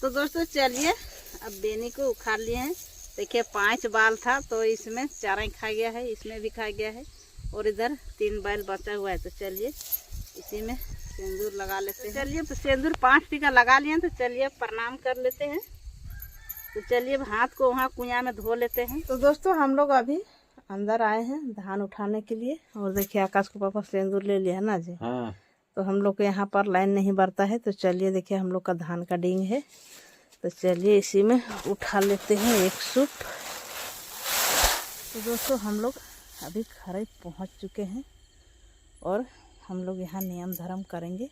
तो दोस्तों चलिए अब बेनी को उखाड़ लिए हैं। देखिए 5 बाल था तो इसमें 4 ही खा गया है, इसमें भी खा गया है और इधर 3 बाल बचा हुआ है। तो चलिए इसी में सिंदूर लगा लेते हैं। चलिए तो सिंदूर 5 टीका लगा लिए तो चलिए प्रणाम कर लेते हैं। तो चलिए हाथ को वहाँ कुआं में धो लेते हैं। तो दोस्तों हम लोग अभी अंदर आए हैं धान उठाने के लिए और देखिए आकाश को पापा सिंदूर ले लिया है ना जी। हाँ। तो हम लोग के यहाँ पर लाइन नहीं बढ़ता है। तो चलिए देखिए हम लोग का धान का डींग है। तो चलिए इसी में उठा लेते हैं एक सूप। तो दोस्तों हम लोग अभी खरे पहुँच चुके हैं और हम लोग यहाँ नियम धर्म करेंगे।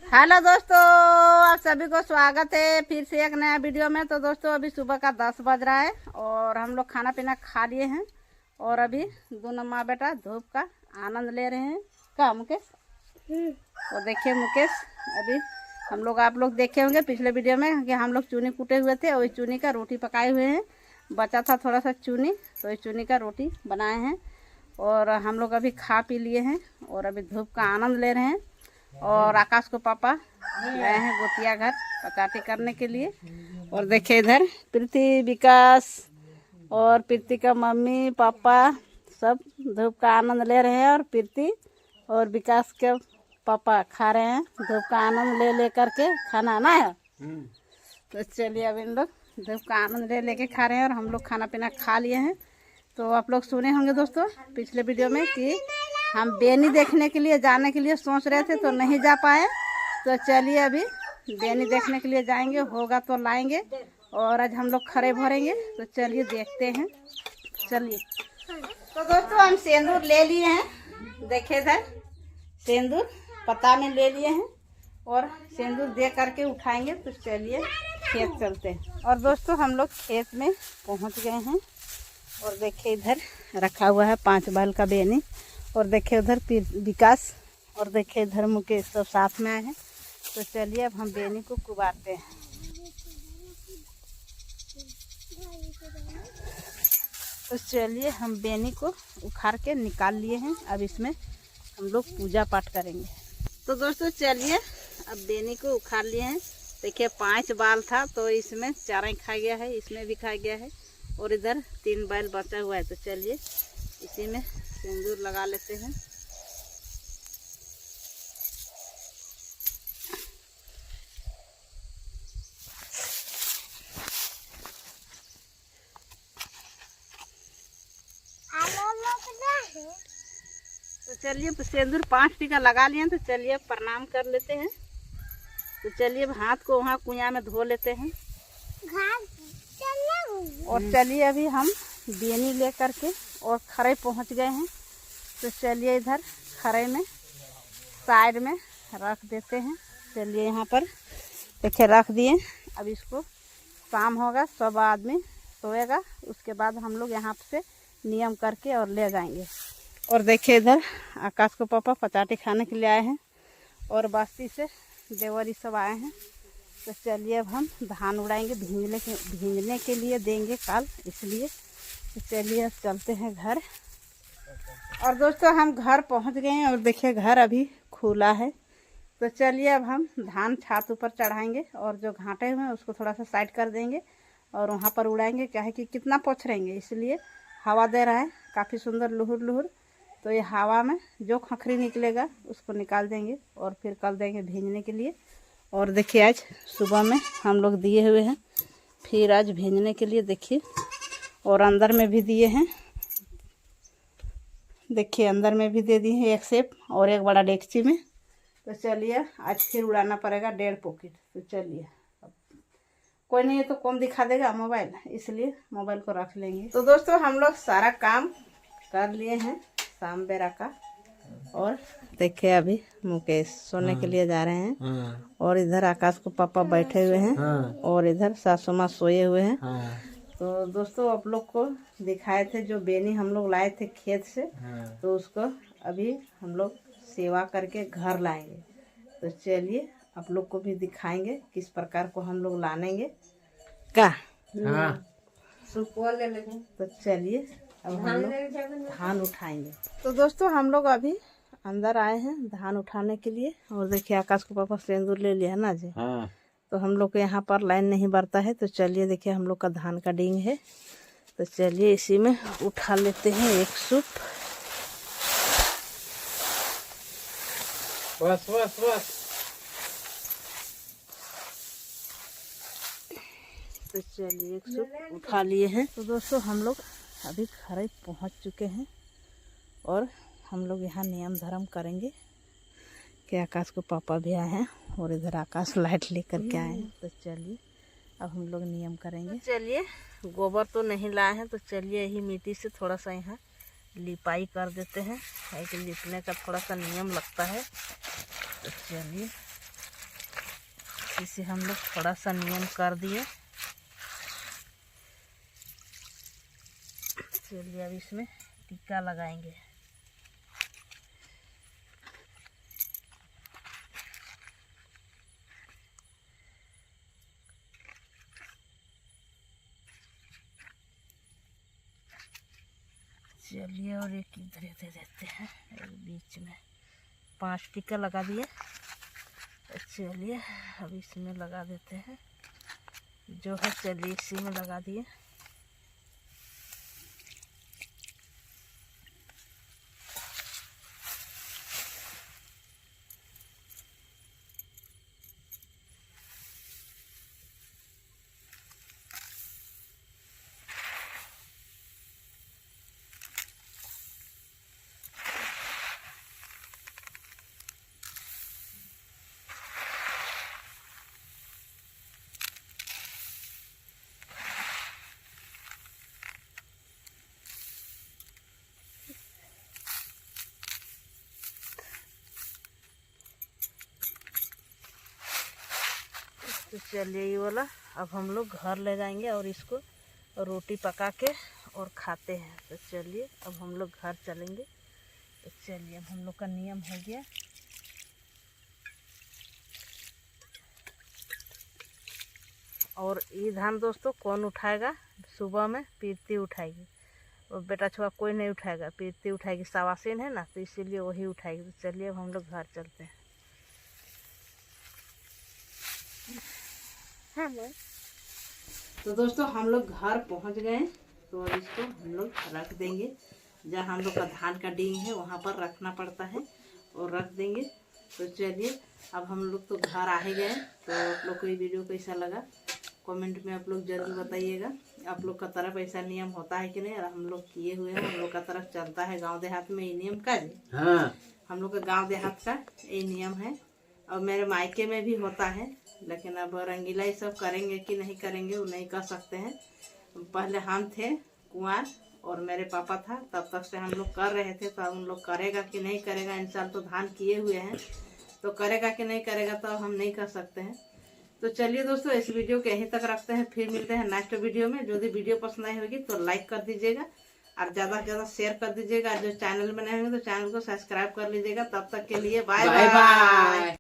हेलो दोस्तों, आप सभी को स्वागत है फिर से एक नया वीडियो में। तो दोस्तों अभी सुबह का 10 बज रहा है और हम लोग खाना पीना खा लिए हैं और अभी दोनों माँ बेटा धूप का आनंद ले रहे हैं। क्या मुकेश? तो देखिए मुकेश, अभी हम लोग आप लोग देखे होंगे पिछले वीडियो में कि हम लोग चूनी कूटे हुए थे और इस चूनी का रोटी पकाए हुए हैं। बचा था थोड़ा सा चूनी तो इस चूनी का रोटी बनाए हैं और हम लोग अभी खा पी लिए हैं और अभी धूप का आनंद ले रहे हैं। और आकाश को पापा गए हैं गोतिया घर पचाटी करने के लिए। और देखिए इधर प्रीति, विकास और प्रीति का मम्मी पापा सब धूप का आनंद ले रहे हैं और प्रीति और विकास के पापा खा रहे हैं धूप का आनंद ले करके खाना ना है। तो चलिए अब इन लोग धूप का आनंद लेके खा रहे हैं और हम लोग खाना पीना खा लिए हैं। तो आप लोग सुने होंगे दोस्तों पिछले वीडियो में कि हम बेनी देखने के लिए जाने के लिए सोच रहे थे तो नहीं जा पाए। तो चलिए अभी बेनी देखने के लिए जाएंगे, होगा तो लाएंगे और आज हम लोग खरे भरेंगे। तो चलिए देखते हैं। चलिए तो दोस्तों हम सिंदूर ले लिए हैं। देखे इधर सिंदूर पता में ले लिए हैं और सिंदूर दे करके उठाएंगे। तो चलिए खेत चलते हैं। और दोस्तों हम लोग खेत में पहुंच गए हैं और देखिए इधर रखा हुआ है 5 बाल का बेनी और देखिए उधर विकास और देखिए इधर मुकेश सब साथ में आए हैं। तो चलिए अब हम बेनी को कुबारते हैं। तो चलिए हम बेनी को उखाड़ के निकाल लिए हैं। अब इसमें हम लोग पूजा पाठ करेंगे। तो दोस्तों चलिए अब बेनी को उखाड़ लिए हैं। देखिए 5 बाल था तो इसमें 4 ही खा गया है, इसमें भी खा गया है और इधर 3 बाल बचा हुआ है। तो चलिए इसी में सिंदूर लगा लेते हैं। तो चलिए सिंदूर 5 टीका लगा लिए तो चलिए प्रणाम कर लेते हैं। तो चलिए हाथ को वहाँ कुआं में धो लेते हैं और चलिए अभी हम बेनी ले करके और खरे पहुँच गए हैं। तो चलिए इधर खरे में साइड में रख देते हैं। चलिए यहाँ पर देखिए रख दिए। अब इसको शाम होगा सब आदमी सोएगा, उसके बाद हम लोग यहाँ से नियम करके और ले जाएंगे। और देखिए इधर आकाश को पापा पचाटी खाने के लिए आए हैं और बस्ती से देवरी सब आए हैं। तो चलिए अब हम धान उड़ाएंगे, भींजने के लिए देंगे कल, इसलिए। तो चलिए अब चलते हैं घर। और दोस्तों हम घर पहुंच गए हैं और देखिए घर अभी खुला है। तो चलिए अब हम धान छात ऊपर चढ़ाएंगे और जो घाटे हुए हैं उसको थोड़ा सा साइड कर देंगे और वहाँ पर उड़ाएंगे। क्या है कि कितना पोछ रहेंगे, इसलिए हवा दे रहा है काफ़ी सुंदर लुहुर लुहुर। तो ये हवा में जो खखरी निकलेगा उसको निकाल देंगे और फिर कल देंगे भींजने के लिए। और देखिए आज सुबह में हम लोग दिए हुए हैं, फिर आज भींजने के लिए देखिए। और अंदर में भी दिए हैं, देखिए अंदर में भी दे दिए हैं एक सेप और एक बड़ा डेगची में। तो चलिए आज फिर उड़ाना पड़ेगा 1.5 पॉकेट। तो चलिए कोई नहीं है तो कौन दिखा देगा मोबाइल, इसलिए मोबाइल को रख लेंगे। तो दोस्तों हम लोग सारा काम कर लिए हैं शाम बेरा का। और देखिए अभी मुकेश सोने के लिए जा रहे हैं और इधर आकाश को पापा बैठे हुए हैं और इधर सासू माँ सोए हुए हैं। तो दोस्तों आप लोग को दिखाए थे जो बेनी हम लोग लाए थे खेत से, तो उसको अभी हम लोग सेवा करके घर लाएंगे। तो चलिए आप लोग को भी दिखाएंगे किस प्रकार को हम लोग लानेंगे का। सुपवा ले लेंगे। तो चलिए अब हम लोग धान उठाएंगे। तो दोस्तों हम लोग अभी अंदर आए हैं धान उठाने के लिए और देखिए आकाश को पापा सिंदूर ले लिया है ना जी। तो हम लोग के यहाँ पर लाइन नहीं बढ़ता है। तो चलिए देखिए हम लोग का धान का डींग है, तो चलिए इसी में उठा लेते हैं एक सूप। बस बस बस। तो चलिए एक सूप उठा लिए हैं। तो दोस्तों हम लोग अभी खरीफ पहुँच चुके हैं और हम लोग यहाँ नियम धर्म करेंगे कि आकाश को पापा भी आए हैं और इधर आकाश लाइट लेकर के आए हैं। तो चलिए अब हम लोग नियम करेंगे। तो चलिए गोबर तो नहीं लाए हैं, तो चलिए यही मिट्टी से थोड़ा सा यहाँ लिपाई कर देते हैं। एक लिपने का थोड़ा सा नियम लगता है। तो चलिए इसे हम लोग थोड़ा सा नियम कर दिए। चलिए अब इसमें टीका लगाएंगे। चलिए और एक इधर दे देते हैं, एक बीच में 5 टीका लगा दिए। चलिए अब इसमें लगा देते हैं जो है। चलिए इसी में लगा दिए। तो चलिए ये वाला अब हम लोग घर ले जाएंगे और इसको रोटी पका के और खाते हैं। तो चलिए अब हम लोग घर चलेंगे। तो चलिए अब हम लोग का नियम हो गया। और ये धान दोस्तों कौन उठाएगा? सुबह में पीरती उठाएगी और बेटा छुआ कोई नहीं उठाएगा, पीरती उठाएगी। सवासीन है ना, तो इसीलिए वही उठाएगी। तो चलिए अब हम लोग घर चलते हैं। हाँ तो दोस्तों हम लोग घर पहुंच गए। तो अब इसको हम लोग रख देंगे जहाँ हम लोग का धान का डींग है, वहाँ पर रखना पड़ता है और रख देंगे। तो चलिए अब हम लोग तो घर आ ही गए। तो आप लोग को ये वीडियो कैसा लगा कमेंट में आप लोग जरूर बताइएगा। आप लोग का तरफ ऐसा नियम होता है कि नहीं? और हम लोग किए हुए हैं, हम लोग का तरफ चलता है गाँव देहात में ये नियम का जी। हाँ, हम लोग का गाँव देहात का ये नियम है और मेरे मायके में भी होता है। लेकिन अब रंगीला ये सब करेंगे कि नहीं करेंगे वो नहीं कर सकते हैं। पहले हम थे कुंवार और मेरे पापा था, तब तक से हम लोग कर रहे थे। तो उन लोग करेगा कि नहीं करेगा, इन साल तो धान किए हुए हैं, तो करेगा कि नहीं करेगा तो हम नहीं कर सकते हैं। तो चलिए दोस्तों इस वीडियो को यहीं तक रखते हैं, फिर मिलते हैं नेक्स्ट वीडियो में। जो भी वीडियो पसंद आई होगी तो लाइक कर दीजिएगा और ज़्यादा से ज़्यादा शेयर कर दीजिएगा। जो चैनल में नए होंगे तो चैनल को सब्सक्राइब कर लीजिएगा। तब तक के लिए बाय बाय।